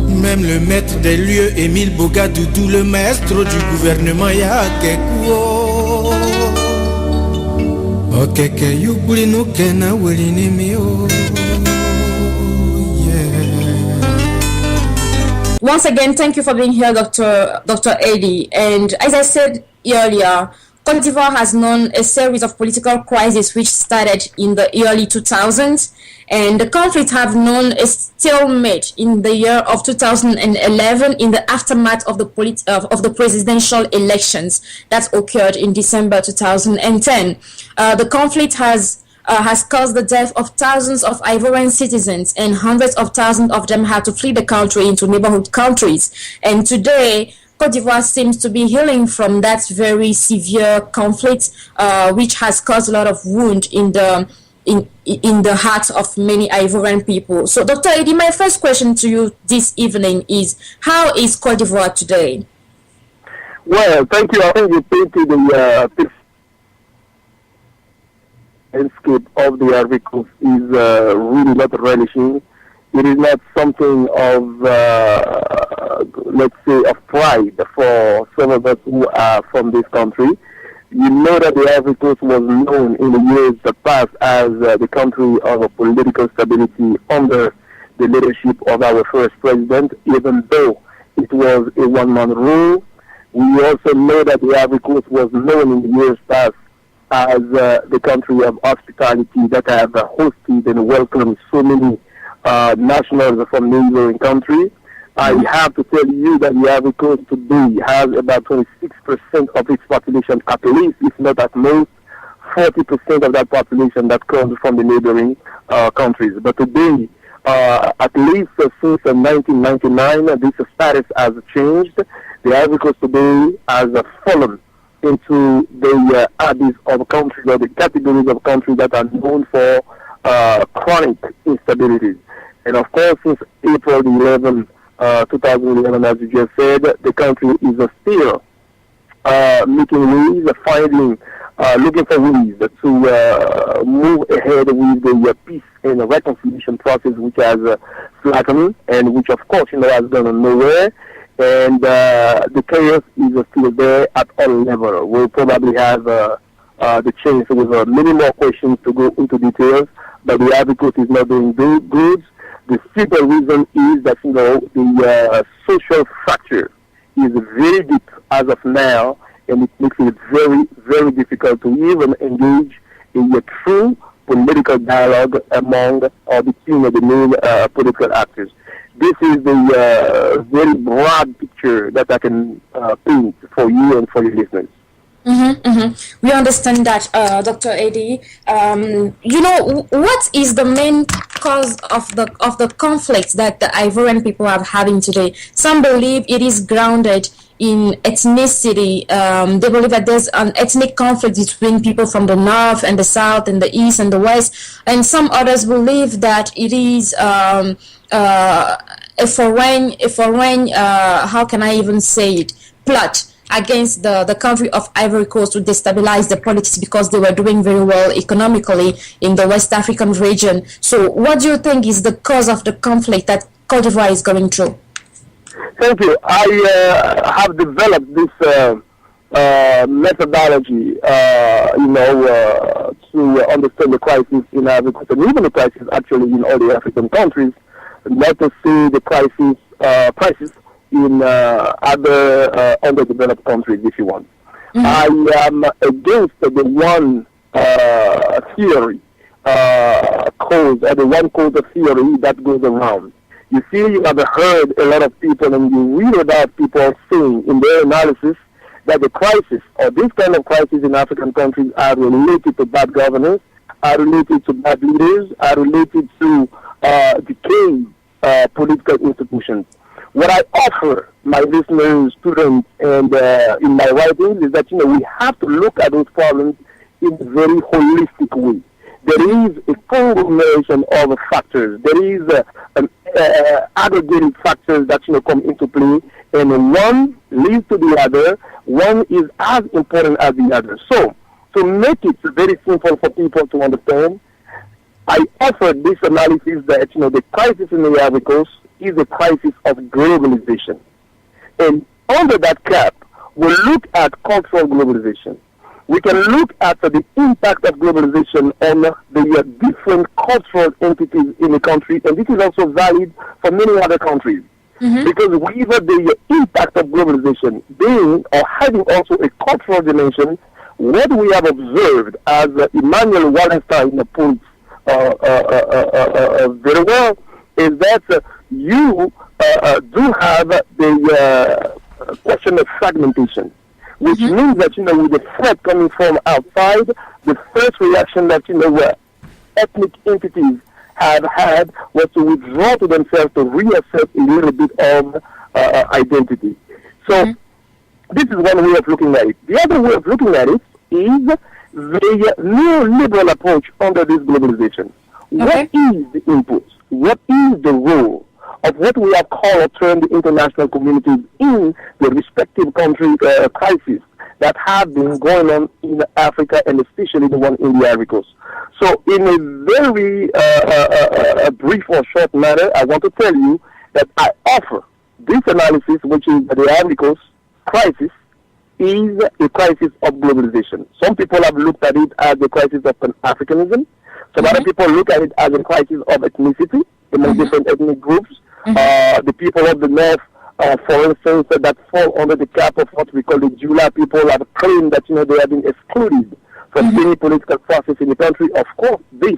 Même le maître des lieux, Émile Bogadoudou, le maestro du gouvernement, ya kekuo. Ok, yubuli no kena welini mio. Once again, thank you for being here, Dr. Edi. And as I said earlier, Cote d'Ivoire has known a series of political crises which started in the early 2000s, and the conflict have known a stalemate in the year of 2011 in the aftermath of the presidential elections that occurred in December 2010. The conflict has caused the death of thousands of Ivorian citizens, and hundreds of thousands of them had to flee the country into neighborhood countries. And today, Cote d'Ivoire seems to be healing from that very severe conflict, which has caused a lot of wound in the hearts of many Ivorian people. So, Dr. Edi, my first question to you this evening is, how is Cote d'Ivoire today? Well, thank you. I think you painted the landscape of the Ivory Coast is really not relishing. It is not something of, let's say, of pride for some of us who are from this country. You know that the Ivory Coast was known in the years that passed as the country of political stability under the leadership of our first president, even though it was a one-man rule. We also know that the Ivory Coast was known in the years past as the country of hospitality that have hosted and welcomed so many nationals from neighboring countries. I have to tell you that the Ivory Coast today has about 26% of its population, at least, if not at most, 40% of that population that comes from the neighboring countries. But today, at least since 1999, this status has changed. The Ivory Coast today has fallen into the abyss of countries, or the categories of countries that are known for chronic instabilities. And of course, since April 11, 2011, as you just said, the country is still making ways, looking for ways to move ahead with the peace and reconciliation process, which has slackened and which, of course, has gone nowhere. And the chaos is still there at all levels. We'll probably have the chance with many more questions to go into details, but the Ivory Coast is not doing good. The simple reason is that the social fracture is very deep as of now, and it makes it very, very difficult to even engage in a true political dialogue among or between the main political actors. This is the very broad picture that I can paint for you and for your listeners. We understand that, Dr. Edi. What is the main cause of the conflict that the Ivorian people are having today? Some believe it is grounded in ethnicity. They believe that there's an ethnic conflict between people from the north and the south and the east and the west. And some others believe that it is a foreign, how can I even say it, plot against the country of Ivory Coast to destabilize the politics, because they were doing very well economically in the West African region. So what do you think is the cause of the conflict that Cote d'Ivoire is going through? Thank you. I have developed this methodology, to understand the crisis in Ivory Coast, and even the crisis actually in all the African countries, not to say the crisis in other underdeveloped countries, if you want. I am against the one theory cause, or the one cause of theory that goes around. You see, you have heard a lot of people, and you read about people saying in their analysis that the crisis, or this kind of crisis in African countries, are related to bad governance, are related to bad leaders, are related to decaying political institutions. What I offer my listeners, students, and in my writings is that, we have to look at those problems in a very holistic way. There is a conglomeration of factors. There is aggregated factors that come into play, and one leads to the other. One is as important as the other. So, to make it very simple for people to understand, I offered this analysis that, the crisis in the Ivory Coast is a crisis of globalization. And under that cap, we'll look at cultural globalization. We can look at the impact of globalization on the different cultural entities in the country, and this is also valid for many other countries. Because with the impact of globalization being or having also a cultural dimension, what we have observed, as Emmanuel Wallenstein points very well, is that you do have the question of fragmentation, which means that, with the threat coming from outside, the first reaction that, ethnic entities have had was to withdraw to themselves to reassert a little bit of identity. So this is one way of looking at it. The other way of looking at it is the neoliberal approach under this globalization. What is the input? What is the role of what we have called or termed the international communities in the respective country crises that have been going on in Africa, and especially the one in the Ivory Coast? So in a very brief or short manner, I want to tell you that I offer this analysis, which is the Ivory Coast crisis is a crisis of globalization. Some people have looked at it as a crisis of Pan-Africanism. Some other people look at it as a crisis of ethnicity among different ethnic groups. The people of the North, for instance, that fall under the cap of what we call the Jula people, have claimed that, they have been excluded from any political process in the country. Of course, this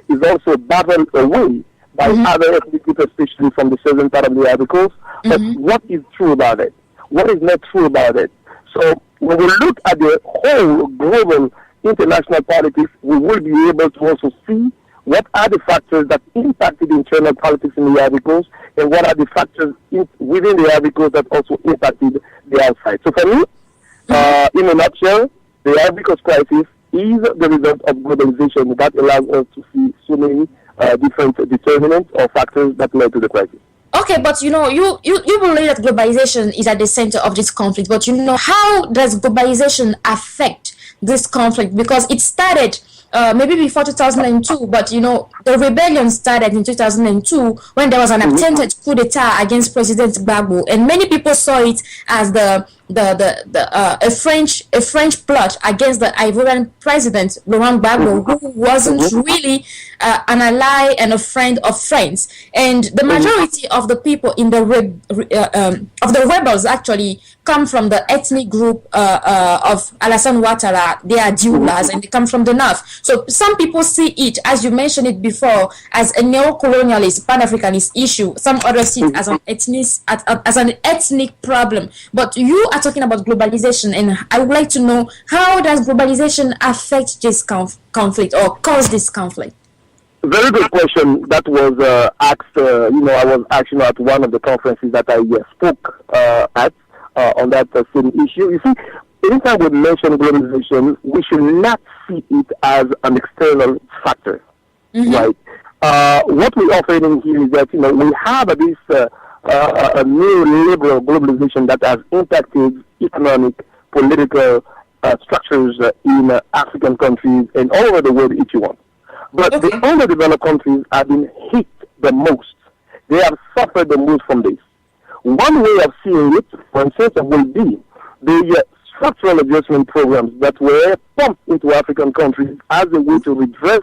is also battled away by other ethnic groups, especially from the southern part of the Ivory Coast. But what is true about it? What is not true about it? So when we look at the whole global international politics, we will be able to also see what are the factors that impacted internal politics in the Ivory Coast, and what are the factors within the Ivory Coast that also impacted the outside. So for me, in a nutshell, the Ivory Coast crisis is the result of globalization that allows us to see so many different determinants or factors that led to the crisis. Okay, but you believe that globalization is at the center of this conflict, but how does globalization affect this conflict? Because it started maybe before 2002, but the rebellion started in 2002 when there was an attempted coup d'etat against President Gbagbo, and many people saw it as a French plot against the Ivorian president Laurent Gbagbo, who wasn't really an ally and a friend of France. And the majority of the people in the of the rebels actually come from the ethnic group of Alassane Ouattara. They are Dioulas, and they come from the north. So some people see it, as you mentioned it before, as a neo-colonialist, Pan-Africanist issue. Some others see it as an ethnic problem. But you are talking about globalization, and I would like to know, how does globalization affect this conflict or cause this conflict? Very good question. That was asked, I was actually at one of the conferences that I spoke at on that same issue. You see, anytime we mention globalization, we should not see it as an external factor, right? What we offer in here is that, we have this a neoliberal globalization that has impacted economic, political structures in African countries and all over the world, if you want. But the underdeveloped countries have been hit the most. They have suffered the most from this. One way of seeing it, for instance, will be the structural adjustment programs that were pumped into African countries as a way to redress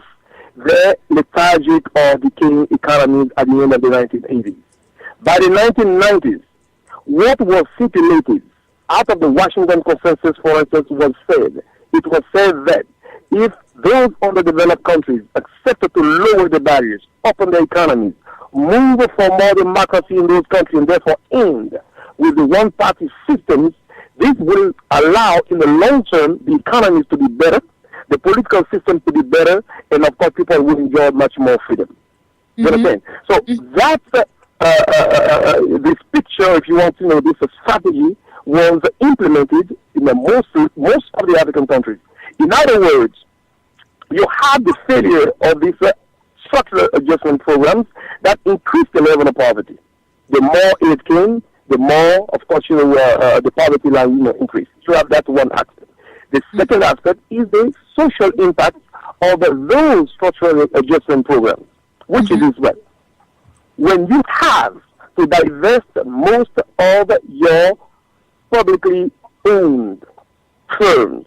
their lethargic or decaying economies at the end of the 1980s. By the 1990s, what was stipulated out of the Washington Consensus, for instance, was said. It was said that if those underdeveloped countries accepted to lower the barriers, open their economies, move for more democracy in those countries, and therefore end with the one-party systems, this will allow, in the long term, the economies to be better, the political system to be better, and of course, people will enjoy much more freedom. You understand? So that's this picture, if you want to know, this strategy was implemented in most of the African countries. In other words, you have the failure of these structural adjustment programs that increased the level of poverty. The more aid came, the more, of course, the poverty line increased. So you have that one aspect. The second aspect is the social impact of those structural adjustment programs, which is this way. When you have to divest most of your publicly owned firms,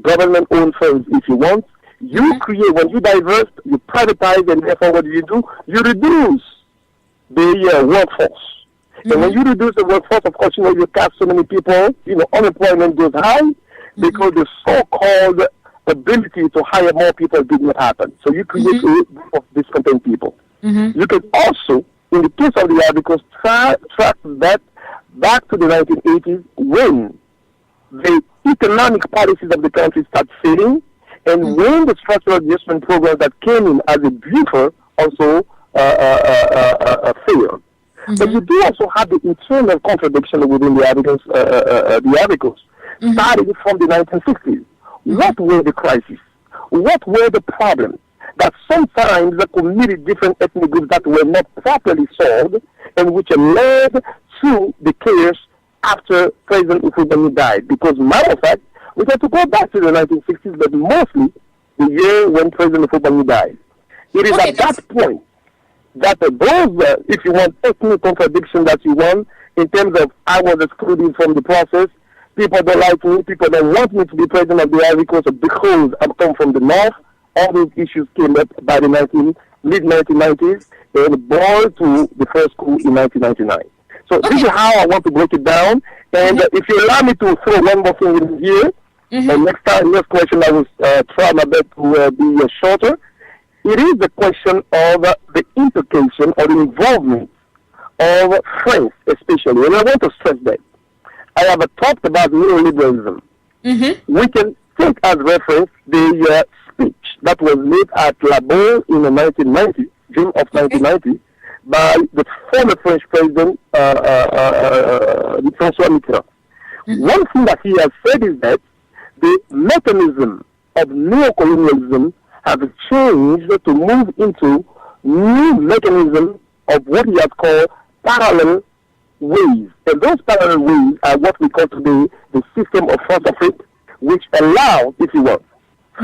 government-owned firms, if you want, you create, when you divest, you privatize, and therefore what do? You reduce the workforce. And when you reduce the workforce, of course, you catch so many people, unemployment goes high because the so-called ability to hire more people did not happen. So you create a group of discontent people. You can also, in the case of the articles, track that back to the 1980s when the economic policies of the country start failing, and when the structural adjustment programs that came in as a buffer also failed. But you do also have the internal contradiction within the articles, starting from the 1960s. What were the crises? What were the problems that sometimes committed different ethnic groups that were not properly solved, and which led to the chaos after President Ufudami died? Because, matter of fact, we have to go back to the 1960s, but mostly the year when President Ufudami died. It is at that point that those, if you want, ethnic contradiction that you want, in terms of I was excluded from the process, people don't like me, people don't want me to be president of the Ivory Coast because I come from the north. All those issues came up by the mid-1990s and boiled to the first coup in 1999. So this is how I want to break it down. And if you allow me to throw one more thing in here, and next question I will try my best to be shorter. It is the question of the implication or the involvement of France, especially. And I want to stress that. I have talked about neoliberalism. We can take as reference the speech that was made at La Bonne in 1990, June of 1990, by the former French president, François Mitterrand. One thing that he has said is that the mechanism of neocolonialism has changed to move into new mechanism of what he has called parallel ways. And those parallel ways are what we call today the system of France-Afrique, which allow, if you want,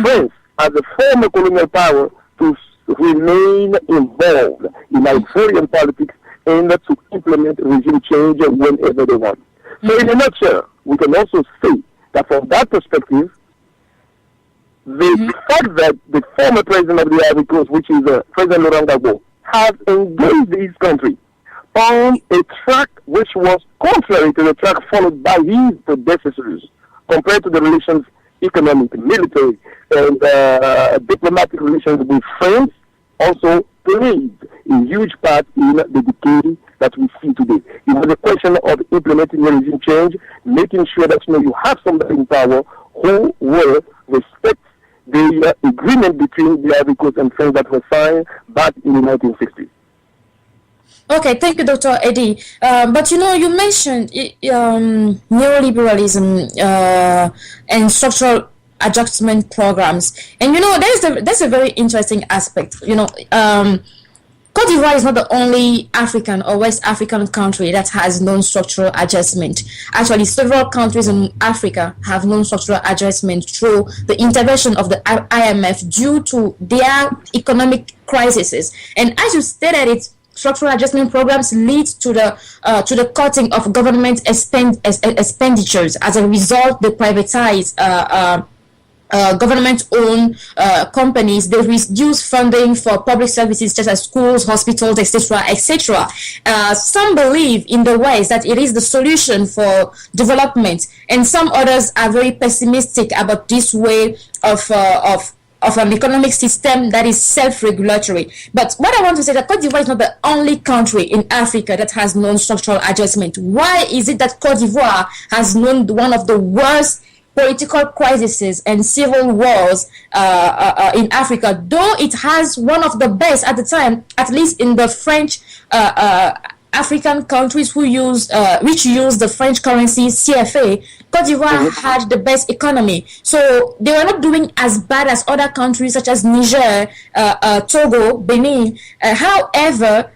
France as a former colonial power to remain involved in Ivorian politics and to implement regime change whenever they want. So in a nutshell, we can also say that from that perspective, the fact that the former president of the Ivory Coast, which is President Laurent Gbagbo, has engaged his country on a track which was contrary to the track followed by his predecessors, compared to the relations, economic, military, and diplomatic relations with France, also played a huge part in the decay that we see today. It was a question of implementing the regime change, making sure that you have somebody in power who will respect the agreement between the Ivory Coast and France that was signed back in the 1960s. Okay, thank you, Dr. Edi. But you mentioned neoliberalism and structural adjustment programs, and that's a very interesting aspect. Cote d'Ivoire is not the only African or West African country that has non-structural adjustment. Actually, several countries in Africa have non-structural adjustment through the intervention of the IMF due to their economic crises. And as you stated, structural adjustment programs lead to the cutting of government expenditures. As a result, they privatize government-owned companies. They reduce funding for public services such as schools, hospitals, etc., etc. Some believe in the West that it is the solution for development, and some others are very pessimistic about this way of an economic system that is self-regulatory. But what I want to say is that Cote d'Ivoire is not the only country in Africa that has non-structural adjustment. Why is it that Cote d'Ivoire has known one of the worst political crises and civil wars in Africa, though it has one of the best at the time, at least in the French African countries which use the French currency CFA? Cote d'Ivoire had the best economy, so they were not doing as bad as other countries such as Niger, Togo, Benin. However,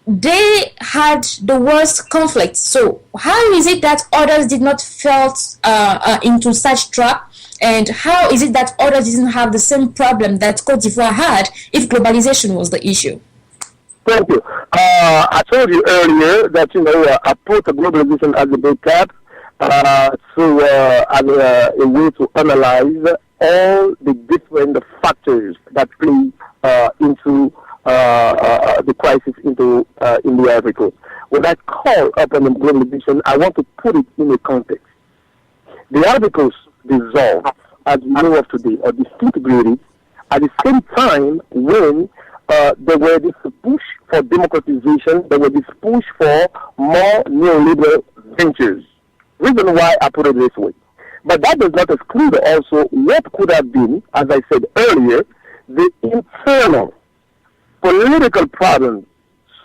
they had the worst conflict. So how is it that others did not fall into such trap And how is it that others didn't have the same problem that Cote d'Ivoire had if globalization was the issue? Thank you. I told you earlier that, I put globalization as a big cap, as a way to analyze all the different factors that play into the crisis in the Ivory Coast. When I call upon globalization, I want to put it in a context. The Ivory Coast dissolved, as we know of today, or disintegrated at the same time when there were this push for democratization, there was this push for more neoliberal ventures. Reason why I put it this way. But that does not exclude also what could have been, as I said earlier, the internal political problems,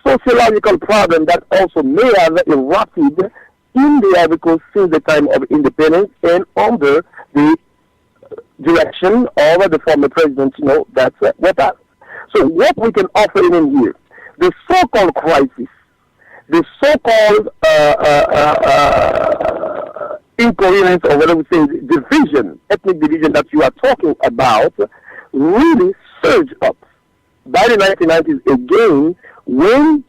sociological problems that also may have erupted in the Ivory Coast since the time of independence and under the direction of the former president, that's what happened. So what we can offer in here, the so-called crisis, the so-called incoherence, or whatever we say, division, ethnic division that you are talking about, really surged up by the 1990s again, when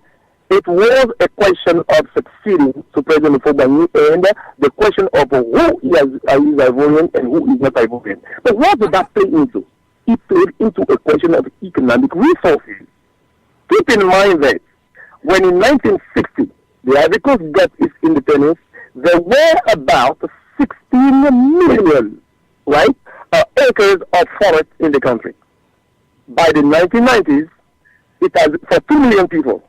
it was a question of succeeding to President Fobani and the question of who is Ivorian and who is not Ivorian. But what did that play into? It played into a question of economic resources. Keep in mind that when in 1960 the Ivory Coast got its independence, there were about 16 million, acres of forest in the country. By the 1990s, it has for 2 million people.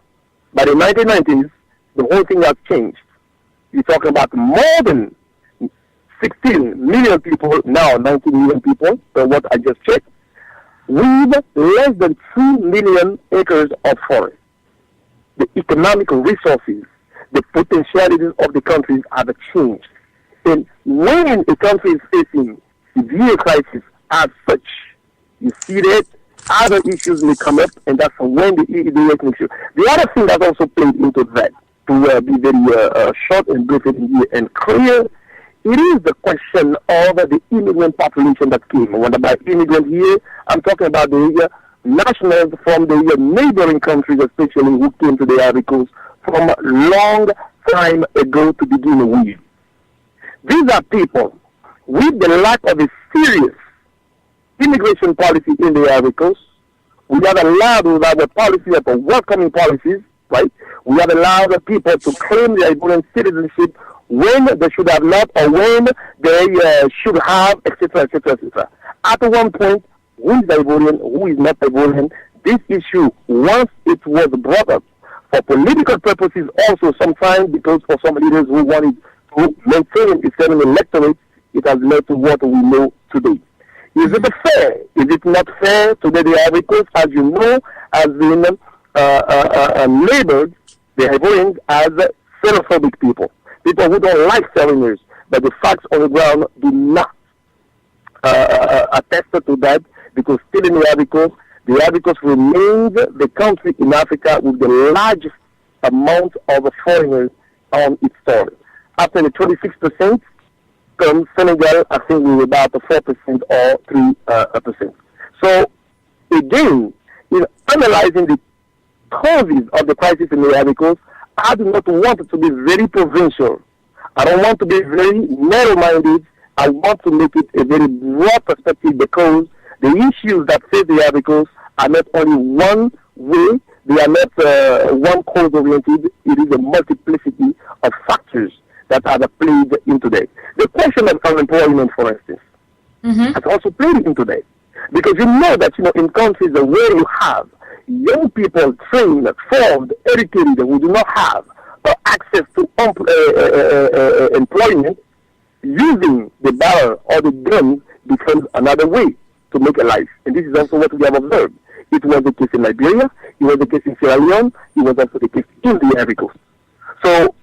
By the 1990s, the whole thing has changed. You're talking about more than 16 million people, now 19 million people, so what I just checked, with less than 2 million acres of forest. The economic resources, the potentialities of the countries have changed. And when a country is facing severe crisis as such, you see that other issues may come up, and that's when the ethnic issue. The other thing that also played into that, to be very short and brief and clear, it is the question of the immigrant population that came. When by immigrant here, I'm talking about the nationals from the neighboring countries, especially who came to the Ivory Coast from a long time ago to begin with. These are people with the lack of a serious immigration policy in the Ivory Coast. We have allowed our policy of welcoming policies, right? We have allowed people to claim their Ivorian citizenship when they should have not, or when they should have, etc., etc., etc. At one point, who is Ivorian, who is not Ivorian? This issue, once it was brought up for political purposes, also sometimes because for some leaders who wanted to maintain a certain electorate, it has led to what we know today. Is it fair? Is it not fair? Today the Ivory Coast, as you know, has been labeled, the Ivorians, as xenophobic people. People who don't like foreigners, but the facts on the ground do not attest to that, because still in the Ivory Coast remains the country in Africa with the largest amount of foreigners on its soil. After the 26%, comes Senegal, I think we were about 4% or 3%. So, again, in analyzing the causes of the crisis in the Ivory Coast, I do not want it to be very provincial. I don't want to be very narrow-minded. I want to make it a very broad perspective, because the issues that face the Ivory Coast are not only one way, they are not one cause-oriented. It is a multiplicity of factors that are played into that. The question of unemployment, for instance, has also played into that. Because you know that, in countries where you have young people trained, formed, educated, who do not have access to employment, using the barrel or the gun becomes another way to make a life. And this is also what we have observed. It was the case in Liberia, it was the case in Sierra Leone, it was also the case in the Ivory Coast. So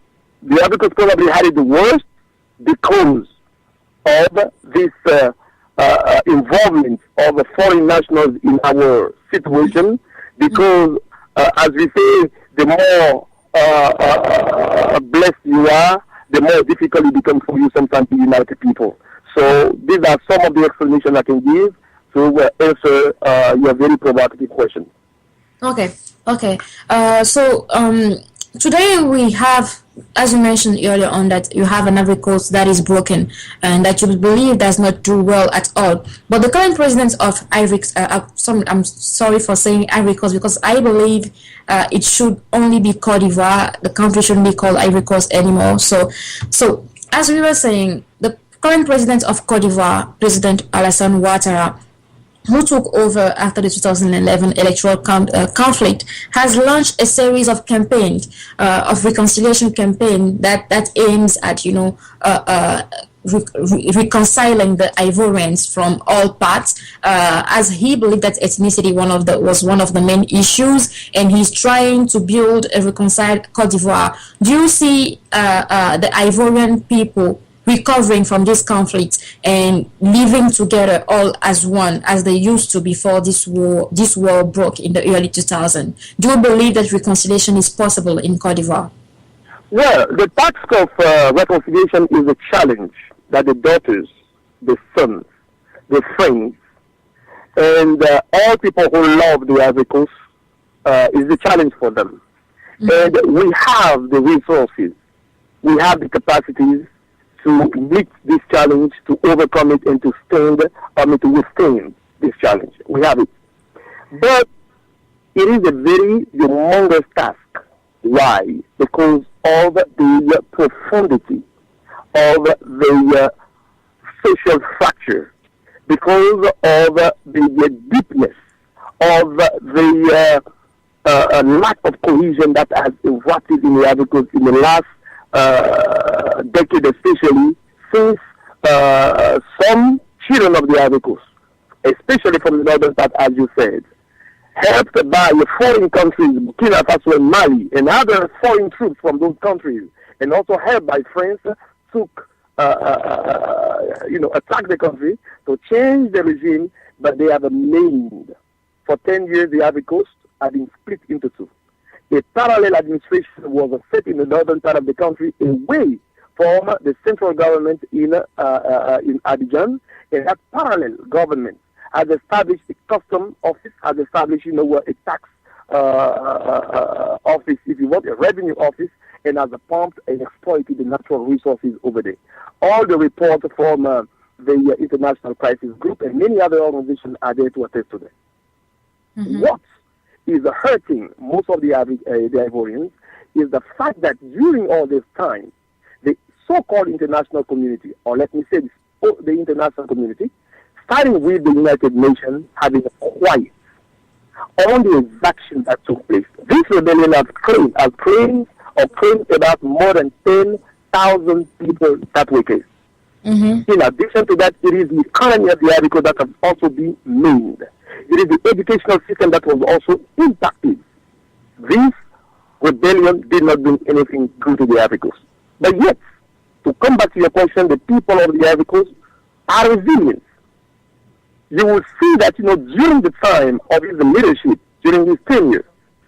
the Ivory Coast probably had it the worst because of this involvement of the foreign nationals in our situation, because as we say, the more blessed you are, the more difficult it becomes for you sometimes to unite the people. So these are some of the explanations I can give to answer your very provocative question. Okay. Today we have, as you mentioned earlier on, that you have an Ivory Coast that is broken and that you believe does not do well at all. But the current president of Ivory, I'm sorry for saying Ivory Coast, because I believe it should only be Cote d'Ivoire. The country shouldn't be called Ivory Coast anymore. So as we were saying, the current president of Cote d'Ivoire, President Alassane Ouattara, who took over after the 2011 electoral conflict, has launched a series of campaigns, of reconciliation campaign that aims at, reconciling the Ivorians from all parts, as he believed that ethnicity was one of the main issues, and he's trying to build a reconciled Cote d'Ivoire. Do you see the Ivorian people recovering from this conflict and living together all as one, as they used to before this war broke in the early 2000s? Do you believe that reconciliation is possible in Cote d'Ivoire? Well, the task of reconciliation is a challenge that the daughters, the sons, the friends, and all people who love the Ivory Coast is a challenge for them. Mm-hmm. And we have the resources, we have the capacities to meet this challenge, to overcome it, and to withstand this challenge. We have it. But it is a very humongous task. Why? Because of the profundity of the social fracture, because of the deepness of the lack of cohesion that has erupted in the Ivory Coast in the last decade, especially since some children of the Ivory Coast, especially from the northern part, as you said, helped by foreign countries, Burkina Faso and Mali, and other foreign troops from those countries, and also helped by France, attacked the country to change the regime, but they have maimed. For 10 years, the Ivory Coast had been split into two. A parallel administration was set in the northern part of the country away from the central government in Abidjan, and that parallel government has established a custom office, has established a tax office, if you want, a revenue office, and has pumped and exploited the natural resources over there. All the reports from the International Crisis Group and many other organizations are there to attest to that. Mm-hmm. What is hurting most of the Ivorians is the fact that during all this time, the so-called international community, or let me say the international community, starting with the United Nations, having a quiet on the exactions that took place. This rebellion has claimed about more than 10,000 people that were killed. Mm-hmm. In addition to that, it is the economy of the Ivory Coast that has also been maimed. It is the educational system that was also impacted. This rebellion did not do anything good to the Ivory Coast. But yet, to come back to your question, the people of the Ivory Coast are resilient. You will see that, during the time of his leadership, during his tenure,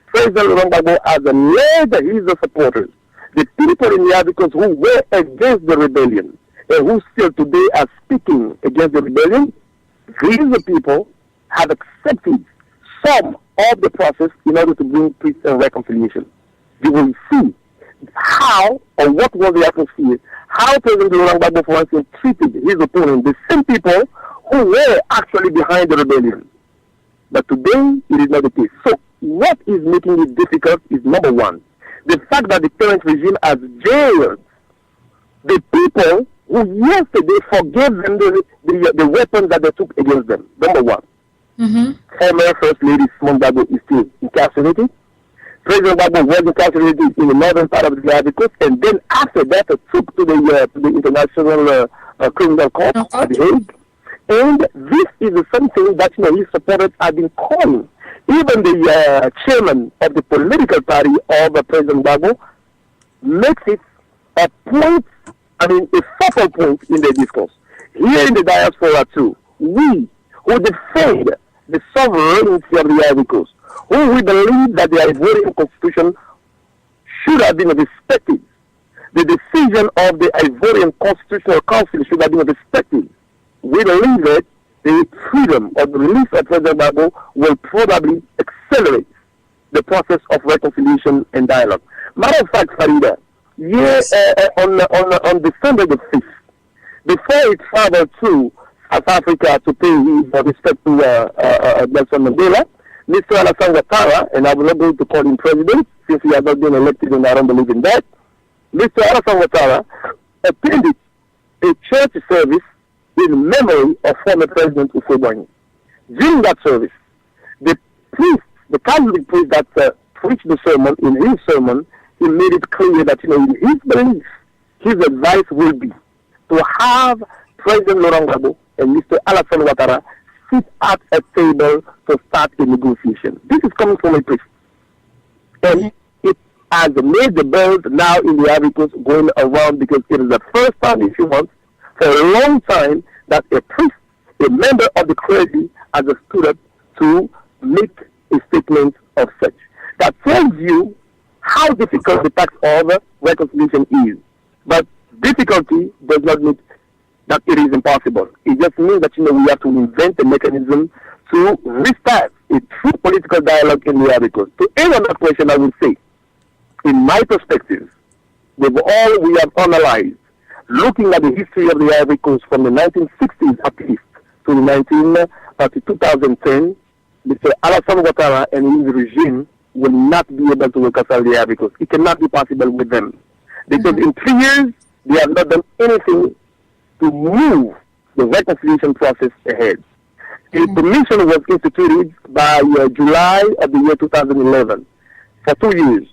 President Laurent Gbagbo has led his supporters, the people in the Ivory Coast who were against the rebellion, and who still today are speaking against the rebellion. These people have accepted some of the process in order to bring peace and reconciliation. You will see how, or what was the atmosphere, how President Laurent Gbagbo, for instance, treated his opponent, the same people who were actually behind the rebellion. But today, it is not the case. So, what is making it difficult is, number one, the fact that the current regime has jailed the people who yesterday forgave them the weapons that they took against them. Number one. Mm-hmm. Former First Lady Simone Gbagbo is still incarcerated. President Gbagbo was incarcerated in the northern part of the Ivory Coast, and then after that, took to the International Criminal Court at The Hague. And this is the same thing that his supporters have been calling. Even the chairman of the political party of President Gbagbo makes it a point, a focal point in the discourse. Here in the diaspora too, we who defend the sovereignty of the Ivory Coast, who we believe that the Ivorian constitution should have been respected, The decision of the Ivorian Constitutional Council should have been respected. We believe that the freedom or the release of President Gbagbo will probably accelerate the process of reconciliation and dialogue. Matter of fact, Farida, on December the 5th, before he traveled to South Africa to pay his respect to Nelson Mandela, Mr. Alassane Ouattara, and I will not go to call him president since he has not been elected and I don't believe in that, Mr. Alassane Ouattara attended a church service in memory of former President Ivorian. During that service, the priest, the Catholic priest that preached the sermon, in his sermon, he made it clear that, in his belief, his advice will be to have President Laurent Gbagbo and Mr. Alassane Ouattara sit at a table to start a negotiation. This is coming from a priest. And it has made the buzz now in the Ivory Coast going around because it is the first time, if you want, for a long time that a priest, a member of the clergy, has stood up to make a statement of such. That tells you how difficult the task of reconciliation is. But difficulty does not mean that it is impossible. It just means that we have to invent a mechanism to restart a true political dialogue in the Ivory Coast. To end on that question, I would say, in my perspective, with all we have analyzed, looking at the history of the Ivory Coast from the 1960s at least to the 2010, Mr. Alassane Ouattara and his regime will not be able to reconcile the Ivory Coast. It cannot be possible with them. Because in 3 years, they have not done anything to move the reconciliation process ahead. A commission was instituted by July of the year 2011. For 2 years,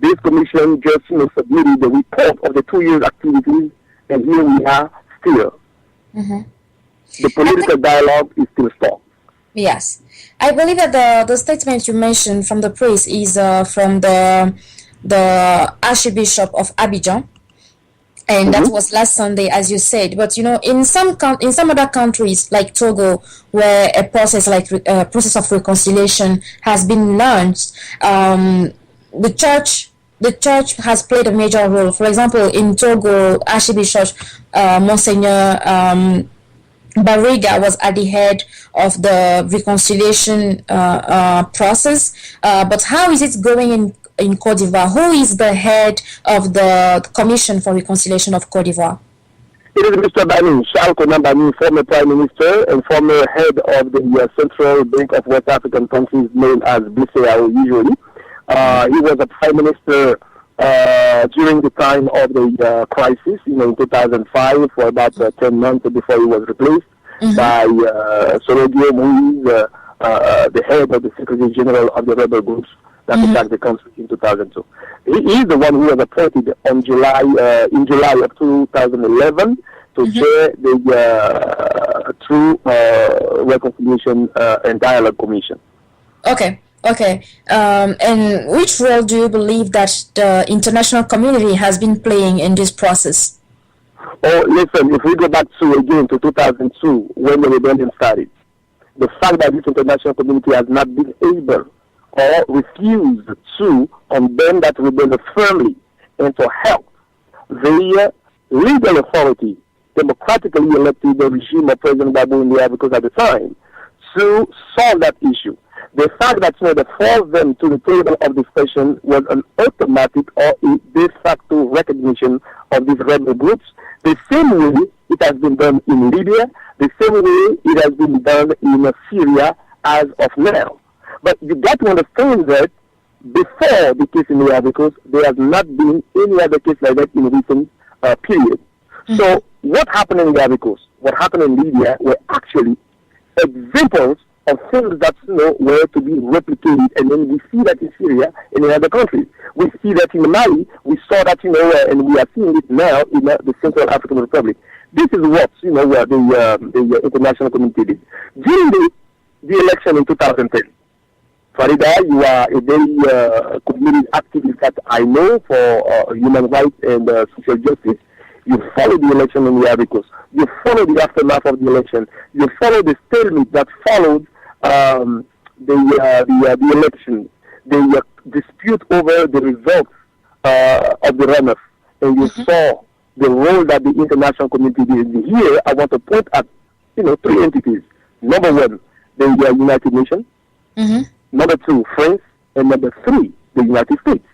this commission just submitted the report of the 2 years activities, and here we are still. The political dialogue is still stalled. Yes. I believe that the statement you mentioned from the priest is from the Archbishop of Abidjan. And that was last Sunday, as you said. But in some other countries like Togo, where a process of reconciliation has been launched, the church has played a major role. For example, in Togo, Archbishop Monseigneur Barriga was at the head of the reconciliation process. But how is it going in Cote d'Ivoire? Who is the head of the Commission for Reconciliation of Cote d'Ivoire? It is Mr. Bani, Charles Konan Bani, former Prime Minister and former head of the Central Bank of West African countries, known as BCAO usually. He was a Prime Minister during the time of the crisis, in 2005, for about 10 months before he was replaced by Sorogio Moïse, the head of the Secretary General of the rebel groups that attacked the country in 2002. He is the one who was appointed in July of 2011 to chair the True Reconciliation and Dialogue Commission. Okay. And which role do you believe that the international community has been playing in this process? Oh, listen, if we go back to 2002, when the rebellion started, the fact that this international community has not been able or refused to condemn that rebellion firmly and to help the legal authority, democratically elected the regime of President Gbagbo in the Ivory Coast at the time, to solve that issue. The fact that they forced them to the table of discussion was an automatic or a de facto recognition of these rebel groups, the same way it has been done in Libya, the same way it has been done in Syria as of now. But you got to understand that before the case in the Ivory Coast, there has not been any other case like that in recent period. So what happened in the Ivory Coast, what happened in Libya were actually examples of things that were to be replicated, and then we see that in Syria and in other countries. We see that in Mali. We saw that and we are seeing it now in the Central African Republic. This is what the international community did during the election in 2010. Farida, you are a very committed activist that I know for human rights and social justice. You follow the election in the Ivory Coast. You follow the aftermath of the election. You follow the stalemate that followed the election, the dispute over the results of the runoff, and you saw the role that the international community did. Here, I want to point at, three entities. Number one, the United Nations. Number two, France. And number three, the United States.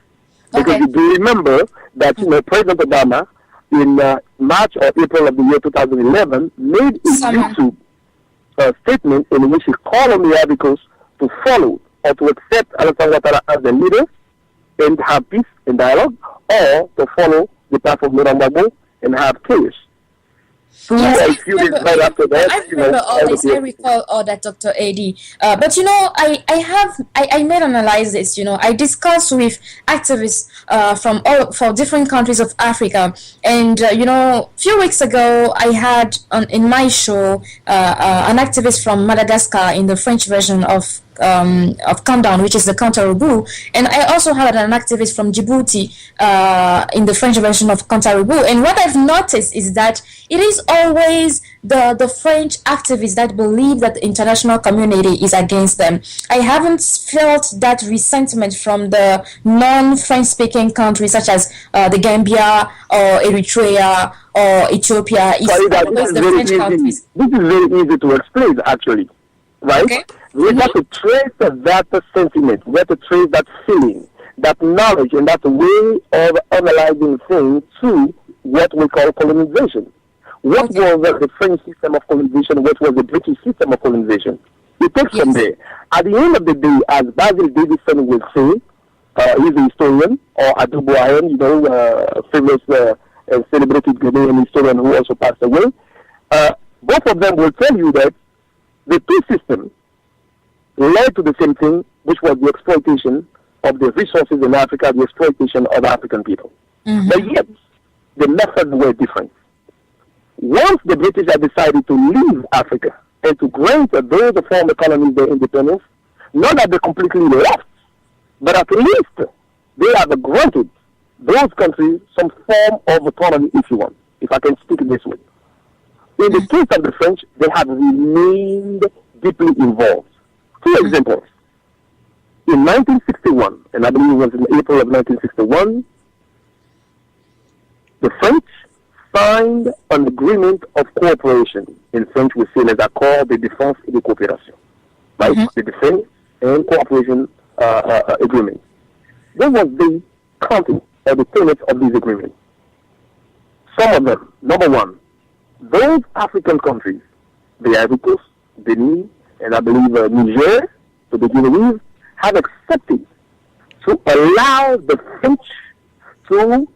Because you do remember that, President Obama, in March or April of the year 2011, made a YouTube statement in which he called on the Ivory Coast to follow or to accept Alassane Ouattara as the leader and have peace and dialogue, or to follow the path of Laurent Gbagbo and have chaos. Yes, I remember all this. I recall all that, Dr. Edi. But I made analysis. I discussed with activists from different countries of Africa, and few weeks ago I had in my show an activist from Madagascar in the French version of COUNTDOWN, which is the Counter-Rebel, and I also had an activist from Djibouti in the French version of Counter-Rebel. And what I've noticed is that it is always the French activists that believe that the international community is against them. I haven't felt that resentment from the non-French speaking countries such as the Gambia or Eritrea or Ethiopia. It's the French countries. This is very easy to explain, actually, right? Okay. We have to trace that sentiment, we have to trace that feeling, that knowledge, and that way of analyzing things to what we call colonization. What was the French system of colonization? What was the British system of colonization? It takes from there. At the end of the day, as Basil Davidson will say, he's a historian, or Adu Boahen, famous and celebrated Ghanaian historian who also passed away. Both of them will tell you that the two systems led to the same thing, which was the exploitation of the resources in Africa, the exploitation of African people. But yet, the methods were different. Once the British had decided to leave Africa and to grant those former colonies their independence, not that they completely left, but at least they have granted those countries some form of autonomy, if you want, if I can speak this way. In the case of the French, they have remained deeply involved. Two examples. In 1961, and I believe it was in April of 1961, the French signed an agreement of cooperation. In French, we say les accords de défense et de coopération. Right? The defense and cooperation agreement. What was the content or the tenets of these agreements? Some of them. Number one, those African countries, the Ivory Coast, Benin, and I believe Niger, to begin with, have accepted to allow the French to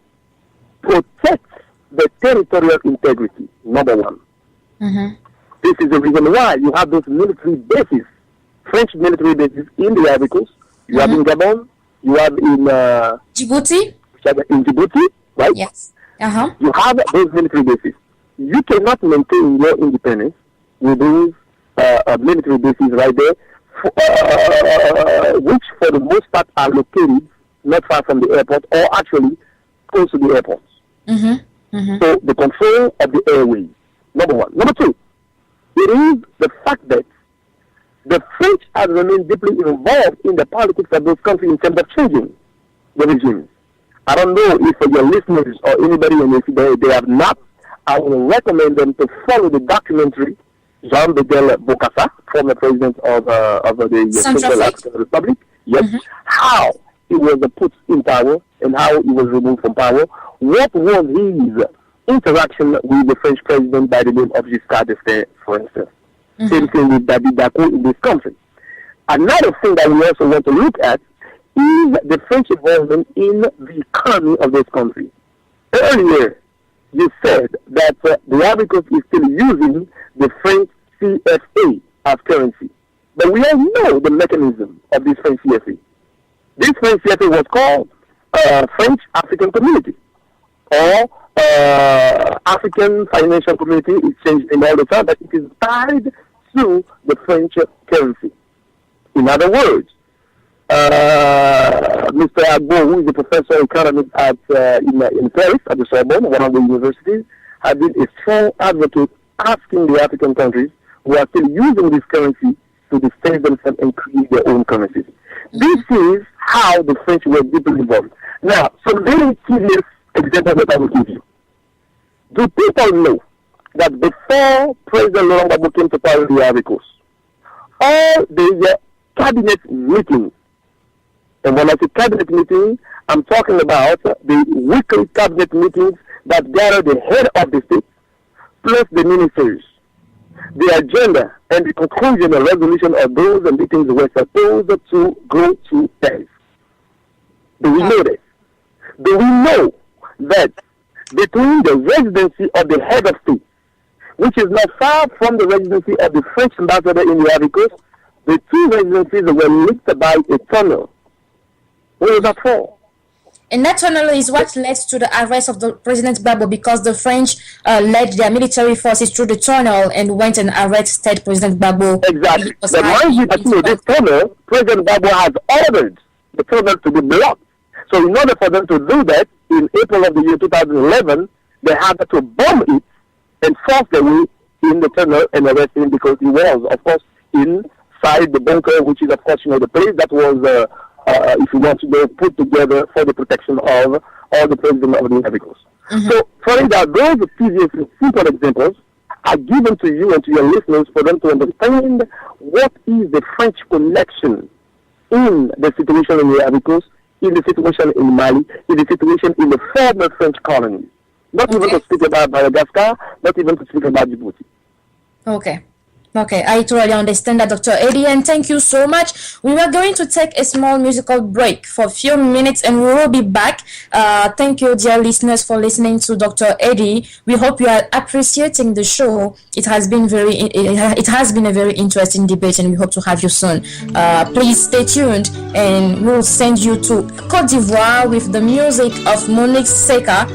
protect the territorial integrity, number one. This is the reason why you have those military bases, French military bases in the Ivory Coast. You have in Gabon, you have in Djibouti. In Djibouti, right? Yes. You have those military bases. You cannot maintain your independence with those military bases right there, which for the most part are located not far from the airport or actually close to the airport. So the control of the airways, number one. Number two, it is the fact that the French have remained deeply involved in the politics of those countries in terms of changing the regimes. I don't know if your listeners or anybody, and if they have not, I will recommend them to follow the documentary Jean Bedel Bokassa, former president of the Central African Republic. Yes, how he was put in power and how he was removed from power. What was his interaction with the French president by the name of Giscard d'Estaing, for instance? Same thing with David Dacko in this country. Another thing that we also want to look at is the French involvement in the economy of this country. Earlier, you said that the Ivory Coast is still using the French CFA as currency. But we all know the mechanism of this French CFA. This French CFA was called French African Community, or African Financial Community. It changed in all the time, but it is tied to the French currency. In other words, Mr. Agbo, who is a professor of economics in Paris at the Sorbonne, one of the universities, has been a strong advocate asking the African countries who are still using this currency to defend themselves and create their own currencies. This is how the French were deeply involved. Now, some very serious examples that I will give you. Do people know that before President Laurent Gbagbo came to power in the Ivory Coast, all the cabinet meetings, and when I say cabinet meetings, I'm talking about the weekly cabinet meetings that gather the head of the state plus the ministers. The agenda and the conclusion and resolution of those meetings were supposed to go to pass. Do we know this? Do we know that between the residency of the head of state, which is not far from the residency of the French ambassador in the Ivory Coast, the two residencies were linked by a tunnel? Where was that for? And that tunnel is what led to the arrest of the President Gbagbo, because the French led their military forces through the tunnel and went and arrested President Gbagbo. Exactly. But mind you that this tunnel, President Gbagbo has ordered the tunnel to be blocked. So in order for them to do that, in April of the year 2011, they had to bomb it and force their way in the tunnel and arrest him, because he was, of course, inside the bunker, which is, of course, the place that was, if you want to know, put together for the protection of all the presidents of the Ivory Coast. So, for that, those previous simple examples are given to you and to your listeners for them to understand what is the French connection in the situation in the Ivory Coast, in the situation in Mali, in the situation in the former French colonies. Not even to speak about Madagascar, not even to speak about Djibouti. Okay, I totally understand that, Dr. Edi, and thank you so much. We are going to take a small musical break for a few minutes, and we will be back. Thank you, dear listeners, for listening to Dr. Edi. We hope you are appreciating the show. It has been a very interesting debate, and we hope to have you soon. Please stay tuned, and we'll send you to Cote d'Ivoire with the music of Monique Seka.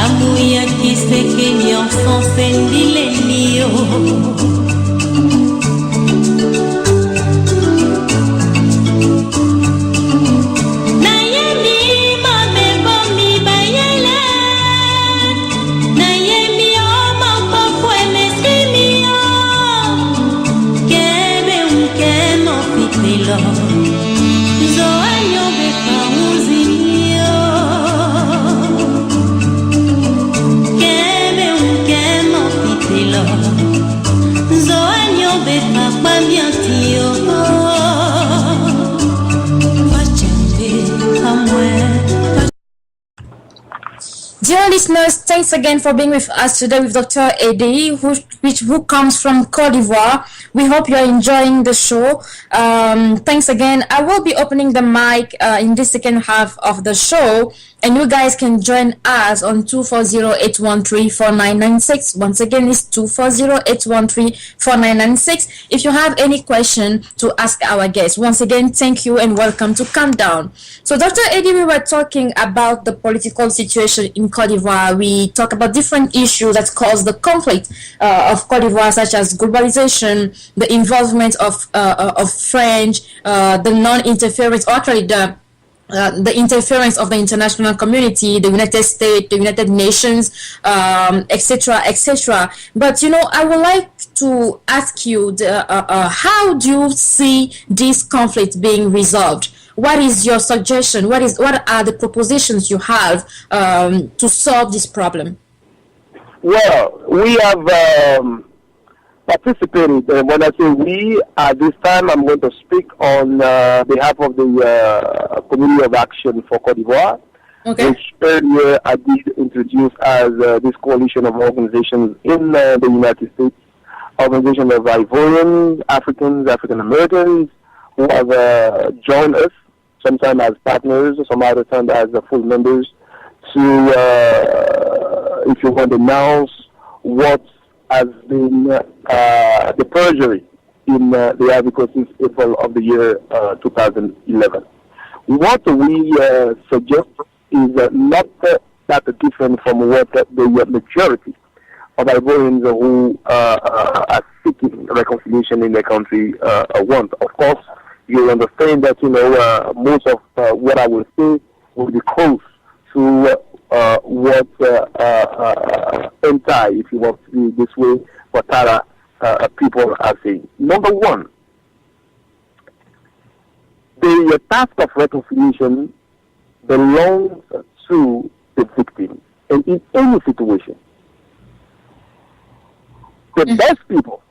Amuya kiseke ni enfant fendile mio. Nayemi mame bomi bayele. Nayemi oma popo emesimi o. Kebe unke no fitilo. Zo anyo befa uzimio. Dear listeners, thanks again for being with us today with Dr. Edi, who comes from Cote d'Ivoire. We hope you are enjoying the show. Thanks again. I will be opening the mic in the second half of the show, and you guys can join us on 240-813-4996. Once again, it's 240-813-4996. If you have any question to ask our guests. Once again, thank you and welcome to Countdown. So, Dr. Edi, we were talking about the political situation in Cote d'Ivoire. We talk about different issues that cause the conflict of Cote d'Ivoire, such as globalization, the involvement of French, the non-interference, or actually the interference of the international community, the United States, the United Nations, etc., etc. But I would like to ask you, how do you see this conflict being resolved? What is your suggestion? What are the propositions you have to solve this problem? Well, we have participated. When I say we, at this time, I'm going to speak on behalf of the Committee of Action for Cote d'Ivoire, which earlier I did introduce as this coalition of organizations in the United States, organization of Ivorians, Africans, African Americans, who have joined us, sometimes as partners, some other times as full members, to, if you want to announce what has been the perjury in the Ivory Coast since April of the year 2011. What we suggest is not that different from what the majority of Ivorians who are seeking reconciliation in their country want. Of course, you understand that most of what I will say will be close to what anti, if you want to be this way, Ouattara people are saying. Number one, the task of reconciliation belongs to the victim. And in any situation, the best people,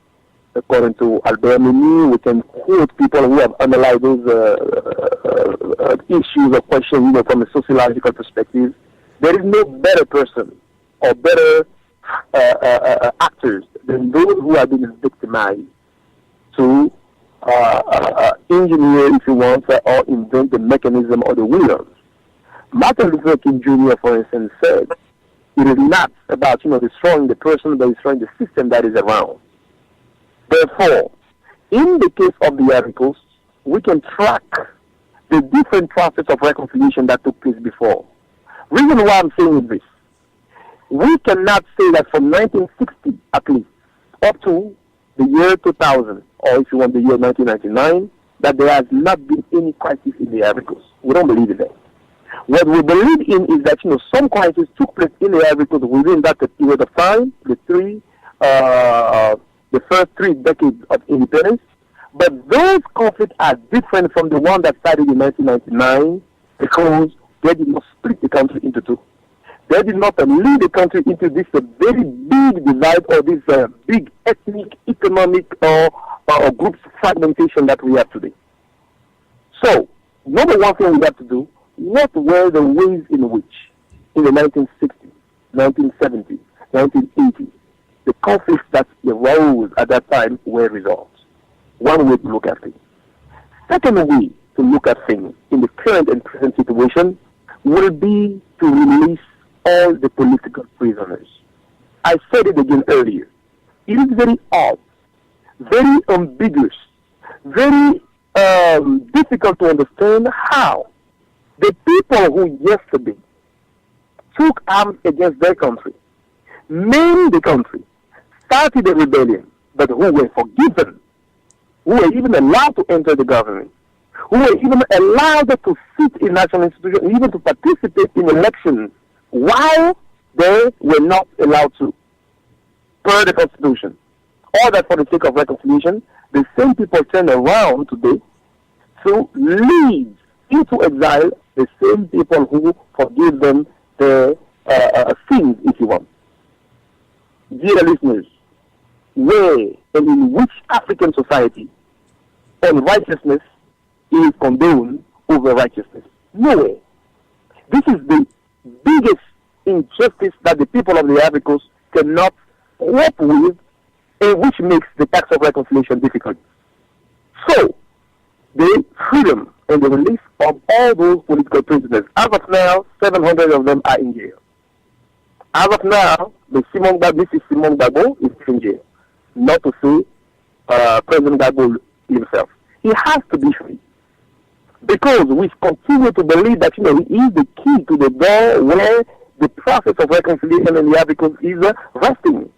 according to Albert Memmi, we can quote people who have analyzed those issues or questions from a sociological perspective. There is no better person or better actors than those who have been victimized to engineer, if you want, or invent the mechanism or the wheels. Martin Luther King Jr., for instance, said, it is not about, destroying the person, but destroying the system that is around. Therefore, in the case of the articles, we can track the different process of reconciliation that took place before. Reason why I'm saying this, we cannot say that from 1960 at least up to the year 2000, or if you want the year 1999, that there has not been any crisis in the Ivory Coast. We don't believe in that. What we believe in is that some crisis took place in the Ivory Coast within that period of time, the first 3 decades of independence. But those conflicts are different from the one that started in 1999 because they did not split the country into two. They did not lead the country into this very big divide or this big ethnic, economic or group fragmentation that we have today. So, number one thing we have to do, what were the ways in which in the 1960s, 1970s, 1980s, the conflicts that arose at that time were resolved? One way to look at things. Second way to look at things in the current and present situation will be to release all the political prisoners. I said it again earlier. It is very odd, very ambiguous, very difficult to understand how the people who yesterday took arms against their country, maimed the country, started a rebellion, but who were forgiven, who were even allowed to enter the government, who were even allowed to sit in national institutions, even to participate in elections, while they were not allowed to, per the Constitution. All that for the sake of reconciliation, the same people turn around today to lead into exile the same people who forgive them their sins, if you want. Dear listeners, where and in which African society unrighteousness is condoned over righteousness? Nowhere. This is the biggest injustice that the people of the Ivory Coast cannot cope with, and which makes the task of reconciliation difficult. So, the freedom and the release of all those political prisoners. As of now, 700 of them are in jail. As of now, Mrs. Simon Gbagbo is in jail. Not to say President Gbagbo himself. He has to be free. Because we continue to believe that he is the key to the door where the process of reconciliation in the Ivory Coast is resting.